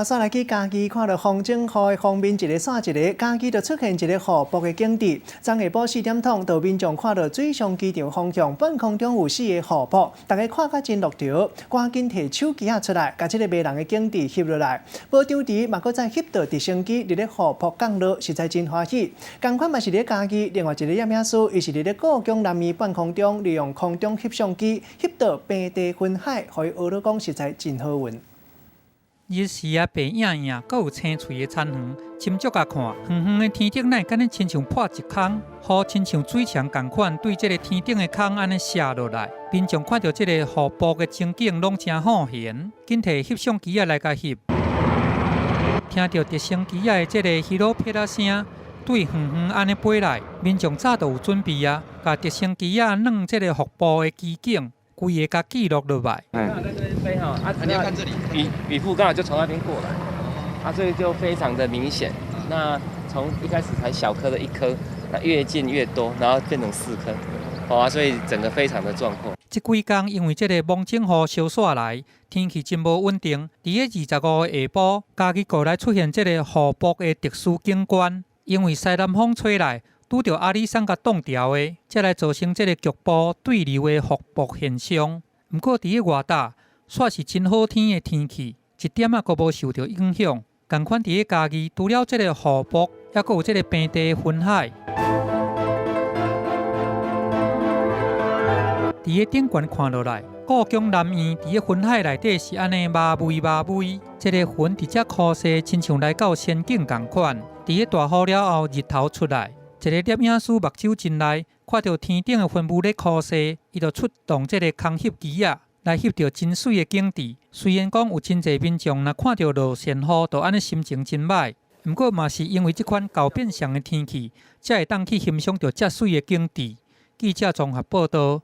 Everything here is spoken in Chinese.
煞来去家己看到风景好的方面一个煞一个，家己就出现一个雨瀑的景致。昨下晡4点钟，到民众看到水上机场方向半空中有4个雨瀑，大家看甲真落潮，赶紧摕手机出来，把这个迷人的景致翕落来。无张持嘛，搁再翕到直升机伫咧雨瀑降落，实在真欢喜。同款嘛是咧家己另外一个摄影师，伊是伫咧故宫南面半空中利用空中翕相机翕到平地云海，互伊学到讲实在真好运。日时啊，白影影，阁有青翠的田园，深足甲看，远远的天顶，乃敢若亲像破一空，雨亲像水墙共款，对这个天顶的空安尼射落来。民众看到这个雨瀑的情景，拢真好闲，紧摕翕相机来甲翕。听到直升机的这个希罗噼啦声，对远远安尼飞来，民众早就有准备啊，甲直升机弄这个雨瀑的机景。规个甲记录落来。那在这边飞哈，你要看这里，雨瀑刚好就从那边过来，所以就非常的明显。那从一开始才小颗的1颗，那越近越多，然后变成4颗，所以整个非常的壮阔。这几天因为这个蒙景雨烧煞来，天气真无稳定。伫个25号下晡，家己过来出现这个雨瀑的特殊景观，因为西南风吹来。拄到阿里山甲冻掉的，才来造成这个局部对流的雨瀑现象。不过，伫个外搭，煞是真好天的天气，一点仔阁无受到影响。同款伫个家己，除了这个雨瀑，还阁有这个平地云海。伫个顶悬看落来，故宫南院伫个云海内底是安尼麻微麻微，这个云直接枯细，亲像来到仙境共款。伫个大雨了后，日头出来。一个摄影师目睭进来，看到天顶的云雾咧枯细，伊就出动这个空翕机来翕到真水的景致。虽然讲有真侪民众若看到落线雨，就安尼心情真歹，不过嘛是因为这款高变相的天气，才会当去欣赏到遮水的景致。记者综合报道。